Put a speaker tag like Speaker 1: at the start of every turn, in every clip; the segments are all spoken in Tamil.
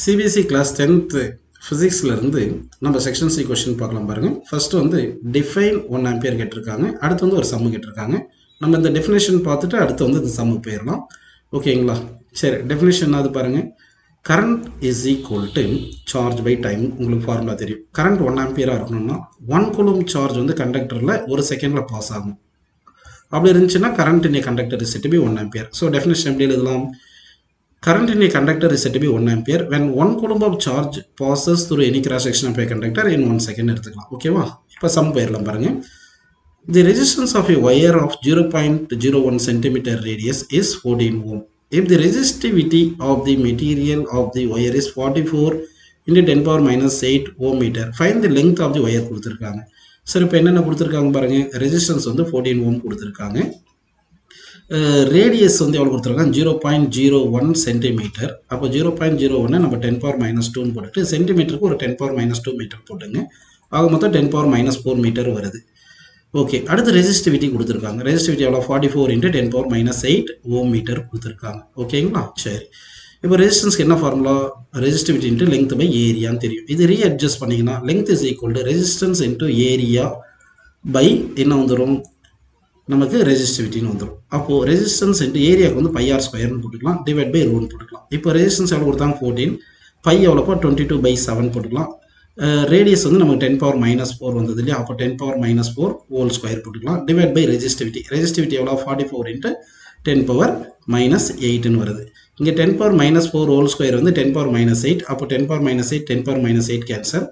Speaker 1: சிபிஎஸ்சி கிளாஸ் 10th ஃபிசிக்ஸ்லேருந்து நம்ம செக்ஷன் சி கொஸ்டின் பார்க்கலாம் பாருங்கள். ஃபர்ஸ்ட் வந்து டிஃபைன் 1 ஆம்பியர் கேட்டிருக்காங்க. அடுத்து வந்து ஒரு சம்மு கேட்டிருக்காங்க. நம்ம இந்த டெஃபினேஷன் பார்த்துட்டு அடுத்து வந்து இந்த சம்மு போயிடலாம். ஓகேங்களா? சரி, டெஃபினேஷன் அது பாருங்கள். Current is equal to charge by time. உங்களுக்கு ஃபார்முலா தெரியும். கரண்ட் 1 ஆம்பியராக இருக்கணும்னா 1 கூலும் சார்ஜ் வந்து கண்டக்டரில் ஒரு செகண்டில் பாஸ் ஆகும். அப்படி இருந்துச்சுன்னா current in a conductor is set to be 1 ampere. So definition எப்படி எழுதலாம்? Current in a conductor is said to be 1 ampere when 1 coulomb of charge passes through any cross section of a conductor in 1 second. Okay, now sum போயிரலாம் பாருங்க. The resistance of a wire of 0.01 centimeter radius is 14 ohm. If the resistivity of the material of the wire is 44 into 10 power minus 8 ohm meter, find the length of the wire கொடுத்திருக்காங்க. சரி, இப்போ என்னென்ன கொடுத்திருக்காங்க பாருங்க. ரெசிஸ்டன்ஸ் வந்து 14 ohm கொடுத்திருக்காங்க. ரேடியஸ் வந்து எவ்வளோ கொடுத்துருக்காங்க? 0.01 சென்டிமீட்டர். அப்போ 0.01 நம்ம 10 பவர் மைனஸ் 2 போட்டுட்டு சென்டிமீட்டருக்கு ஒரு 10 பவர் மைனஸ் 2 மீட்டர் போட்டுங்க. ஆக மொத்தம் 10 பவர் மைனஸ் 4 மீட்டர் வருது. ஓகே, அடுத்து ரெசிஸ்டிவிட்டி கொடுத்துருக்காங்க. ரெசிஸ்டிவிட்டி எவ்வளோ? 44 into 10 power minus 8 ohm metre கொடுத்துருக்காங்க. ஓகேங்களா? சரி, இப்போ ரெசிஸ்டன்ஸ்க்கு என்ன formula? Resistivity into length by ஏரியான்னு தெரியும். இது ரீஅட்ஜஸ்ட் பண்ணிங்கன்னா length is equal to resistance into area by என்ன வந்துடும்? நமக்கு ரெசிஸ்டிவிட்டின்னு வந்துடும். அப்போது ரெசிஸ்டன்ஸ் இன்ட்டு ஏரியாவுக்கு வந்து πr ஸ்கொயர்னு போட்டுக்கலாம், டிவைட் பை ரோன்னு போட்டுக்கலாம். இப்போ ரெசிஸ்டன்ஸ் எவ்வளோ கொடுத்தாங்க? 14. பை எவ்வளோப்போ? 22/7 போட்டுக்கலாம். ரேடியஸ் வந்து நமக்கு 10 பவர் மைனஸ் 4 வந்தது இல்லையா? அப்போ 10 பவர் மைனஸ் 4 ஹோல் ஸ்கொயர் போட்டுக்கலாம், டிவைட் பை ரெசிஸ்டிவிட்டி. ரெசிஸ்டிவிட்டி எவ்வளோ? 44 into 10 பவர் மைனஸ் 8ன்னு வருது. இங்கே 10 பவர் மைனஸ் 4 ஹோல் ஸ்கொயர் வந்து 10 பவர் மைனஸ் 8. அப்போ 10 power minus 8 10 power minus 8 cancel.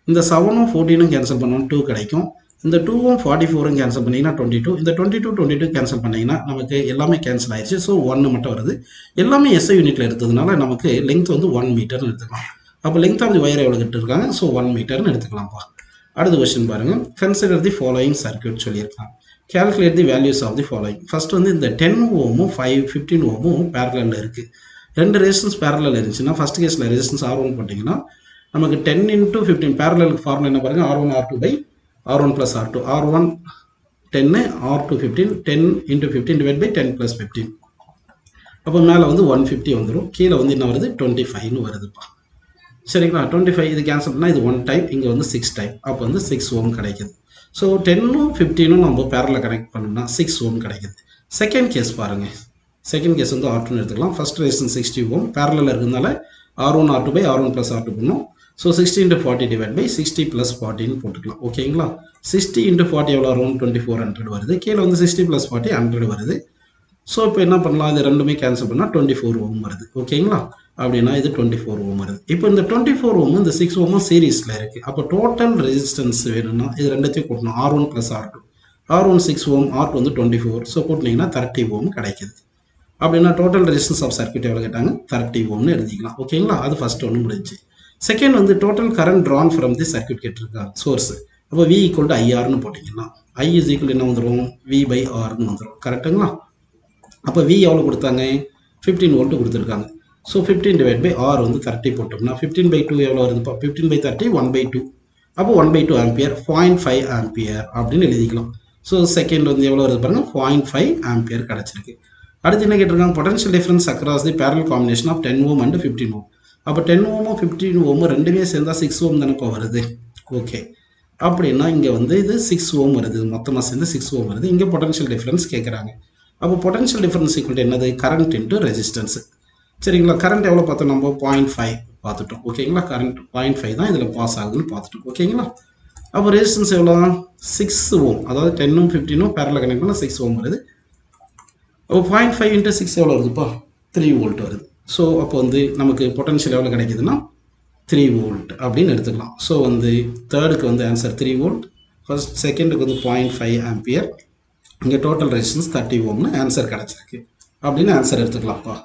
Speaker 1: இந்த 7ம் 14ம் கேன்சல் பண்ணோம், 2 கிடைக்கும். இந்த 2ம் 44ம் கேன்சல் பண்ணிங்கன்னா 22. இந்த 22 கேன்சல் பண்ணிங்கன்னா நமக்கு எல்லாமே கேன்சல் ஆயிடுச்சு. ஸோ 1 மட்டும் வருது. எல்லாமே எஸ்ஐ யூனிட்டில் எடுத்ததுனால நமக்கு லெங்த் வந்து 1 மீட்டர்னு எடுத்துக்கலாம். அப்போ லெங்த் ஆஃப் தி ஒயர் எவ்வளோ கிட்டிருக்காங்க? ஸோ 1 மீட்டர்னு எடுத்துக்கலாம்ப்பா. அடுத்த கொஸ்டின் பாருங்கள். கன்சிடர் தி ஃபாலோயிங் சர்க்யூட் சொல்லியிருக்காங்க. Calculate the values of the following. First வந்து இந்த 10 ஓமும் 15 ஓமும் பேரலில் இருக்குது. ரெண்டு ரெசிஸ்டன்ஸ் பேரலில் இருந்துச்சுன்னா ஃபர்ஸ்ட் கேஸில் ரெசிஸ்டன்ஸ் R1 போட்டிங்கன்னா நமக்கு 10 into 15 பேரலுக்கு ஃபார்முலா என்ன பாருங்கள்? R1 R2 by R1 plus R2. R1 10, R2 15. 10 into 15 divided by 10 plus 15. அப்போ மேலே வந்து 150 வந்துடும். கீழே வந்து என்ன வருது? 25ன்னு வருதுப்பா. சரிங்களா? 25 இது கேன்சல் பண்ணால் இது 1 டைம், இங்கே வந்து 6 டைம். அப்போ வந்து 6 ஓம் கிடைக்குது. ஸோ 10ம் 15ம் நம்ம பேரலில் கனெக்ட் பண்ணோம்னா 6 ஓம் கிடைக்குது. செகண்ட் கேஸ் பாருங்கள். செகண்ட் கேஸ் வந்து R2 எடுத்துக்கலாம். ஃபர்ஸ்ட் ரெசிஸ்டன்ஸ் 60 ஓம் பேரலில் இருக்கிறதுனால R1 R2 by R1 plus R2 பண்ணோம். So 60 into 40 divided by 60 plus 40ன்னு போட்டுக்கலாம். ஓகேங்களா? 60 into 40 எவ்வளோ வரும்? 2400 வருது. கீழே வந்து 60 plus 40 100 வருது. ஸோ இப்போ என்ன பண்ணலாம்? இது ரெண்டுமே கேன்சல் பண்ணால் 24 ஓம் வருது. ஓகேங்களா? அப்படின்னா இது 24 ஓம் வருது. இப்போ இந்த 24 ஓம் இந்த 6 ஓமும் சீரீஸில் இருக்குது. அப்போ டோட்டல் ரெசிஸ்டன்ஸ் வேணும்னா இது ரெண்டுத்தையும் கூட்டணும். R1 plus R2. R1 6 ஓம், R2 வந்து 24. ஸோ கூட்டினீங்கன்னா 30 ஓம் கிடைக்குது. அப்படின்னா டோட்டல் ரெசிஸ்டன்ஸ் ஆஃப் சர்க்யூட் எவ்வளோ கேட்டாங்க? 30 ஓம்னு எழுதிக்கலாம். ஓகேங்களா? அது ஃபர்ஸ்ட் ஒன்று முடிஞ்சு. செகண்ட் வந்து total current Tran from the circuit கேட்டிருக்காங்க, சோர்ஸ். அப்போ V ஈக்குவல் டு IRன்னு போட்டிங்கன்னா I இஸ் ஈக்குவல் என்ன வந்துடும்? V by Rன்னு வந்துடும். கரெக்டுங்களா? அப்போ V எவ்வளோ கொடுத்தாங்க? 15 வோல்ட் கொடுத்துருக்காங்க. ஸோ 15 டிவைட் பை R வந்து 30 போட்டோம்னா 15/2 எவ்வளோ வருதுப்பா? 15/30 1/2. அப்போ 1/2 ஆம்பியர் 0.5 ஆம்பியர் அப்படின்னு எழுதிக்கலாம். ஸோ செகண்ட் வந்து எவ்வளோ வருது பாருங்கள்? 0.5 ஆம்பியர் கிடச்சிருக்கு. அடுத்து என்ன கேட்டிருக்காங்க? Potential difference across the parallel combination of 10 ohm and 15 ohm. அப்போ 10 ஓமும் 15 ஓமும் ரெண்டுமே சேர்ந்தால் 6 ஓம் தானேப்பா வருது. ஓகே, அப்படின்னா இங்கே வந்து இது 6 ஓம் வருது. மொத்தமாக சேர்ந்து 6 ஓம் வருது. இங்கே பொட்டன்ஷியல் டிஃபரன்ஸ் கேட்குறாங்க. அப்போ பொட்டன்ஷியல் டிஃபரன்ஸ் ஈக்குவல் டு என்னது? Current into resistance. சரிங்களா? கரண்ட் எவ்வளோ பார்த்தோம்? நம்ம 0.5 பார்த்துட்டோம். ஓகேங்களா? கரண்ட் 0.5 தான் இதில் பாஸ் ஆகுதுன்னு பார்த்துட்டோம். ஓகேங்களா? அப்போ ரெசிஸ்டன்ஸ் எவ்வளோ? 6 ஓம். அதாவது 10ம் 15ம் பேரலில் கனெக்ட் பண்ணால் 6 ஓம் வருது. அப்போ 0.5 into 6 எவ்வளோ வருதுப்பா? 3 வோல்ட் வருது. ஸோ அப்போ வந்து நமக்கு பொட்டன்ஷியல் எவ்வளோ கிடைக்குதுன்னா 3 வோல்ட் அப்படின்னு எடுத்துக்கலாம். ஸோ வந்து தேர்டுக்கு வந்து ஆன்சர் 3 வோல்ட். ஃபர்ஸ்ட் செகண்டுக்கு வந்து 0.5 ஆம்பியர். இங்கே டோட்டல் ரெசிஸ்டன்ஸ் 30 ஓம்னு ஆன்சர் கிடச்சிருக்கு அப்படின்னு ஆன்சர் எடுத்துக்கலாம்ப்பா.